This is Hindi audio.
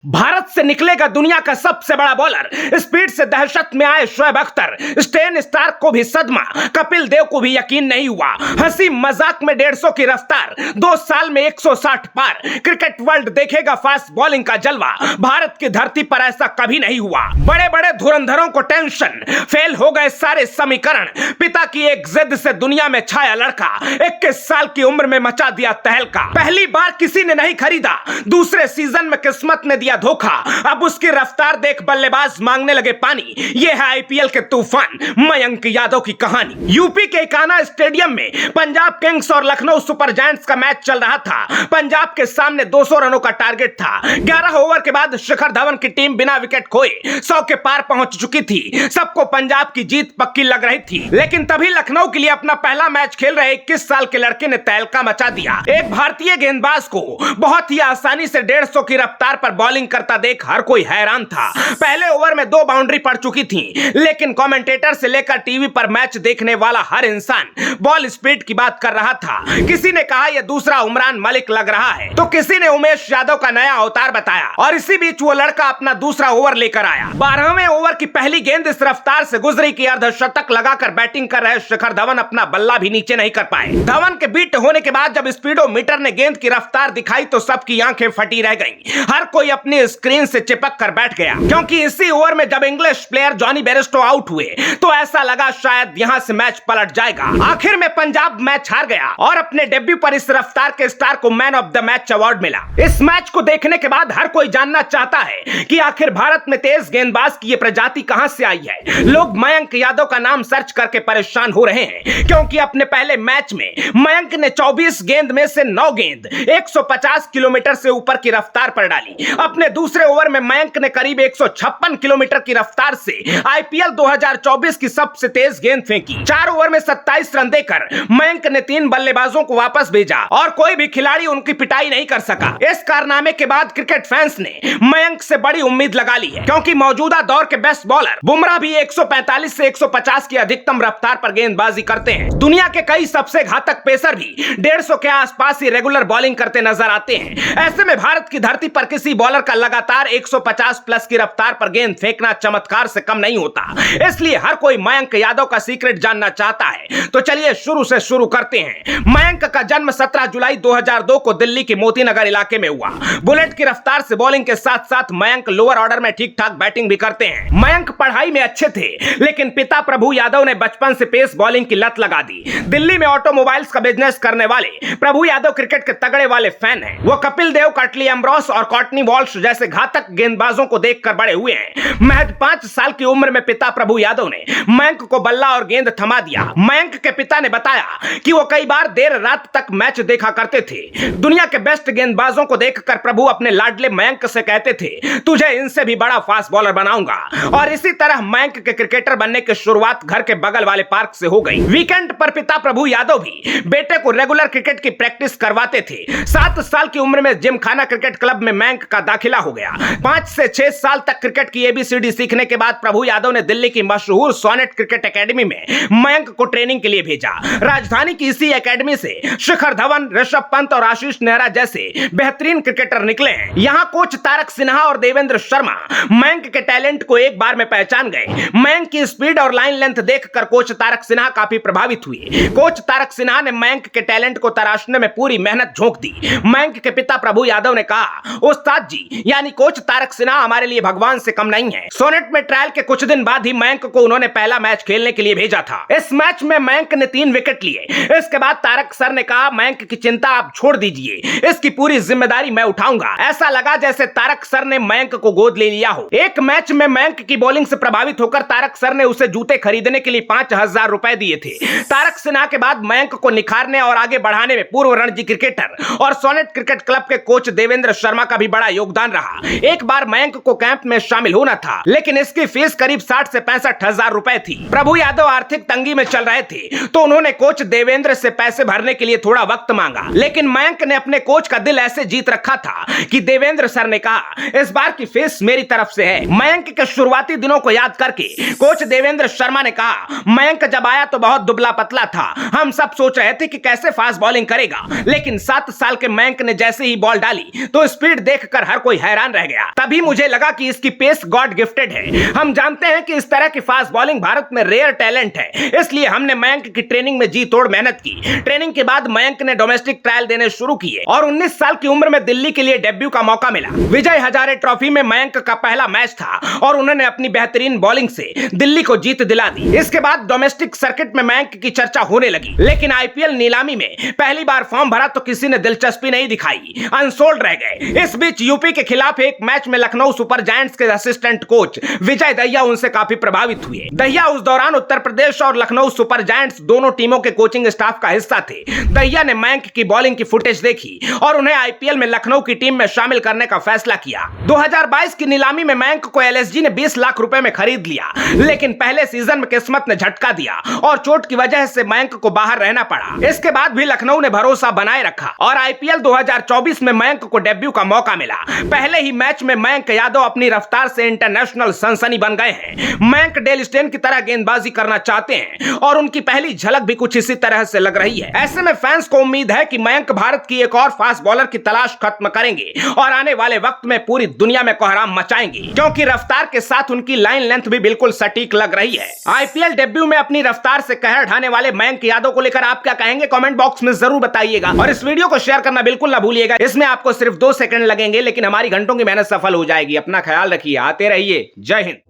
भारत से निकलेगा दुनिया का सबसे बड़ा बॉलर। स्पीड से दहशत में आए शोएब अख्तर, स्टेन स्टार्क को भी सदमा, कपिल देव को भी यकीन नहीं हुआ। हंसी मजाक में 150 की रफ्तार, 2 साल में 160 पार। क्रिकेट वर्ल्ड देखेगा फास्ट बॉलिंग का जलवा। भारत की धरती पर ऐसा कभी नहीं हुआ। बड़े बड़े धुरंधरों को टेंशन, फेल हो गए सारे समीकरण। पिता की एक जिद से दुनिया में छाया लड़का, 21 साल की उम्र में मचा दिया तहलका। पहली बार किसी ने नहीं खरीदा, दूसरे सीजन में किस्मत ने धोखा। अब उसकी रफ्तार देख बल्लेबाज मांगने लगे पानी। यह है आईपीएल के तूफान मयंक यादव की कहानी। यूपी के इकाना स्टेडियम में पंजाब किंग्स और लखनऊ सुपर जायंट्स का मैच चल रहा था। पंजाब के सामने 200 रनों का टारगेट था। 11 ओवर के बाद शिखर धवन की टीम बिना विकेट खोए 100 के पार पहुंच चुकी थी। सबको पंजाब की जीत पक्की लग रही थी, लेकिन तभी लखनऊ के लिए अपना पहला मैच खेल रहे 21 साल के लड़के ने तहलका मचा दिया। एक भारतीय गेंदबाज को बहुत ही आसानी से 150 की रफ्तार पर बॉलिंग करता देख हर कोई हैरान था। पहले ओवर में 2 बाउंड्री पड़ चुकी थी, लेकिन कमेंटेटर से लेकर टीवी पर मैच देखने वाला हर इंसान बॉल स्पीड की बात कर रहा था। किसी ने कहा यह दूसरा उमरान मलिक लग रहा है, तो किसी ने उमेश यादव का नया अवतार बताया। और इसी बीच वो लड़का अपना दूसरा ओवर लेकर आया। 12वें ओवर की पहली गेंद इस रफ्तार से गुजरी कि अर्धशतक लगाकर बैटिंग कर रहे शिखर धवन अपना बल्ला भी नीचे नहीं कर पाए। धवन के बीट होने के बाद जब स्पीडोमीटर ने गेंद की रफ्तार दिखाई तो सबकी आंखें फटी रह गईं। हर कोई अपनी स्क्रीन से चिपक कर बैठ गया, क्योंकि इसी ओवर में जब English player Jonny Bairstow out हुए तो ऐसा लगा शायद यहां से मैच पलट जाएगा। आखिर में पंजाब मैच हार गया और अपने डेब्यू पर इस रफ्तार के स्टार को man of the match award मिला। इस मैच को देखने के बाद हर कोई जानना चाहता है कि आखिर भारत में तेज गेंदबाज की ये प्रजाति कहां से आई है। लोग मयंक यादव का नाम सर्च करके परेशान हो रहे हैं, क्योंकि अपने पहले मैच में मयंक ने 24 गेंद में से 9 गेंद 150 किलोमीटर से ऊपर की रफ्तार पर डाली। अपने दूसरे ओवर में मयंक ने करीब 156 किलोमीटर की रफ्तार से आईपीएल 2024 की सबसे तेज गेंद फेंकी। 4 ओवर में 27 रन देकर मयंक ने 3 बल्लेबाजों को वापस भेजा और कोई भी खिलाड़ी उनकी पिटाई नहीं कर सका। इस कारनामे के बाद क्रिकेट फैंस ने मयंक से बड़ी उम्मीद लगा ली है, क्योंकि मौजूदा दौर के बेस्ट बॉलर बुमराह भी 145 से 150 की अधिकतम रफ्तार पर गेंदबाजी करते हैं। दुनिया के कई सबसे घातक पेसर भी 150 के आसपास ही रेगुलर बॉलिंग करते नजर आते हैं। ऐसे में भारत की धरती पर किसी बॉलर का लगातार 150 प्लस की रफ्तार पर गेंद फेंकना चमत्कार से कम नहीं होता। इसलिए हर कोई मयंक यादव का सीक्रेट जानना चाहता है। तो चलिए शुरू से शुरू करते हैं। मयंक का जन्म 17 जुलाई 2002 को दिल्ली के मोतीनगर इलाके में हुआ। बुलेट की रफ्तार से बॉलिंग के साथ साथ मयंक लोअर ऑर्डर में ठीक ठाक बैटिंग भी करते हैं। मयंक पढ़ाई में अच्छे थे, लेकिन पिता प्रभु यादव ने बचपन से पेस बॉलिंग की लत लगा दी। दिल्ली में ऑटोमोबाइल्स का बिजनेस करने वाले प्रभु यादव क्रिकेट के तगड़े वाले फैन हैं। वो कपिल देव, कटली एम्ब्रोस और कॉटनी वॉल्श जैसे घातक गेंदबाजों को देखकर बड़े हुए हैं। महज 5 साल की उम्र में पिता प्रभु यादव ने मयंक को बल्ला और गेंद थमा दिया। मयंक के पिता ने बताया कि वो कई बार देर रात तक मैच देखा करते थे। दुनिया के बेस्ट गेंदबाजों को देखकर प्रभु अपने लाडले मयंक से कहते थे, तुझे इनसे भी बड़ा फास्ट बॉलर बनाऊंगा। और इसी तरह मयंक के क्रिकेटर बनने की शुरुआत घर के बगल वाले पार्क से हो गई। वीकेंड पर पिता प्रभु यादव भी बेटे को रेगुलर क्रिकेट की प्रैक्टिस करवाते थे। 7 साल की उम्र में जिमखाना क्रिकेट क्लब में मयंक का दाखिला हो गया। 5 से 6 साल तक क्रिकेट की एबीसीडी सीखने के बाद प्रभु यादव ने दिल्ली की मशहूर सोनेट क्रिकेट एकेडमी में मयंक को ट्रेनिंग के लिए भेजा। राजधानी की इसी एकेडमी से शिखर धवन, ऋषभ पंत और आशीष नेहरा जैसे बेहतरीन क्रिकेटर निकले हैं। यहाँ कोच तारक सिन्हा और देवेंद्र शर्मा मयंक के टैलेंट को एक बार में पहचान गए। मयंक की स्पीड और लाइन लेंथ देखकर कोच तारक सिन्हा काफी प्रभावित हुए। कोच तारक सिन्हा ने मयंक के टैलेंट को तराशने में पूरी मेहनत झोंक दी। मयंक के पिता प्रभु यादव ने कहा, उस्ताद जी यानी कोच तारक सिन्हा हमारे लिए भगवान से कम नहीं है। सोनेट में ट्रायल के कुछ दिन बाद ही मयंक को उन्होंने पहला मैच खेलने के लिए भेजा था। इस मैच में मयंक ने 3 विकेट लिए। इसके बाद तारक सर ने कहा, मयंक की चिंता आप छोड़ दीजिए, इसकी पूरी जिम्मेदारी मैं उठाऊंगा। ऐसा लगा जैसे तारक सर ने मयंक को गोद ले लिया हो। एक मैच में मयंक की बॉलिंग से प्रभावित होकर तारक सर ने उसे जूते खरीदने के लिए 5000 रुपए दिए थे। तारक सिन्हा के बाद मयंक को निखारने और आगे बढ़ाने में पूर्व रणजी क्रिकेटर और सोनेट क्रिकेट क्लब के कोच देवेंद्र शर्मा का भी बड़ा योगदान रहा। एक बार मयंक को कैंप में शामिल होना था, लेकिन इसकी फीस करीब 60 से 65 हजार रुपए थी। प्रभु यादव आर्थिक तंगी में चल रहे थे, तो उन्होंने कोच देवेंद्र से पैसे भरने के लिए थोड़ा वक्त मांगा। लेकिन मयंक ने अपने कोच का दिल ऐसे जीत रखा था कि देवेंद्र सर ने कहा, इस बार की फीस मेरी तरफ से है। मयंक के शुरुआती दिनों को याद करके कोच देवेंद्र शर्मा ने कहा, मयंक जब आया तो बहुत दुबला पतला था। हम सब सोच रहे थे कि कैसे फास्ट बॉलिंग करेगा, लेकिन 7 साल के मयंक ने जैसे ही बॉल डाली तो स्पीड देखकर हर कोई हैरान हैरान रह गया। तभी मुझे लगा कि इसकी पेस गॉड गिफ्टेड है। हम जानते हैं कि इस तरह की फास्ट बॉलिंग भारत में रेयर टैलेंट है, इसलिए हमने मयंक की ट्रेनिंग में जी तोड़ मेहनत की। ट्रेनिंग के बाद मयंक ने डोमेस्टिक ट्रायल देने शुरू किए और 19 साल की उम्र में दिल्ली के लिए डेब्यू का मौका मिला। विजय हजारे ट्रॉफी में मयंक का पहला मैच था और उन्होंने अपनी बेहतरीन बॉलिंग से दिल्ली को जीत दिला दी। इसके बाद डोमेस्टिक सर्किट में मयंक की चर्चा होने लगी, लेकिन आईपीएल नीलामी में पहली बार फॉर्म भरा तो किसी ने दिलचस्पी नहीं दिखाई, अनसोल्ड रह गए। इस बीच यूपी के खिलाफ एक मैच में लखनऊ सुपर जायंट्स के असिस्टेंट कोच विजय दहिया उनसे काफी प्रभावित हुए। दहिया उस दौरान उत्तर प्रदेश और लखनऊ सुपर जायंट्स दोनों टीमों के कोचिंग स्टाफ का हिस्सा थे। दहिया ने मयंक की बॉलिंग की फुटेज देखी और उन्हें आईपीएल में लखनऊ की टीम में शामिल करने का फैसला किया। 2022 की नीलामी में मयंक को एलएसजी ने 20 लाख रुपए में खरीद लिया, लेकिन पहले सीजन में किस्मत ने झटका दिया और चोट की वजह से मयंक को बाहर रहना पड़ा। इसके बाद भी लखनऊ ने भरोसा बनाए रखा और आईपीएल 2024 में मयंक को डेब्यू का मौका मिला। पहले ही मैच में मयंक यादव अपनी रफ्तार से इंटरनेशनल सनसनी बन गए हैं। मयंक डेल स्टेन की तरह गेंदबाजी करना चाहते हैं और उनकी पहली झलक भी कुछ इसी तरह से लग रही है। ऐसे में फैंस को उम्मीद है कि मयंक भारत की एक और फास्ट बॉलर की तलाश खत्म करेंगे और आने वाले वक्त में पूरी दुनिया में कोहराम मचाएंगे, क्योंकि रफ्तार के साथ उनकी लाइन लेंथ भी बिल्कुल सटीक लग रही है। आईपीएल डेब्यू में अपनी रफ्तार से कहर ढाने वाले मयंक यादव को लेकर आप क्या कहेंगे, कमेंट बॉक्स में जरूर बताइएगा और इस वीडियो को शेयर करना बिल्कुल ना भूलिएगा। इसमें आपको सिर्फ 2 सेकंड लगेंगे, लेकिन हमारी घंटों की मेहनत सफल हो जाएगी। अपना ख्याल रखिए, आते रहिए। जय हिंद।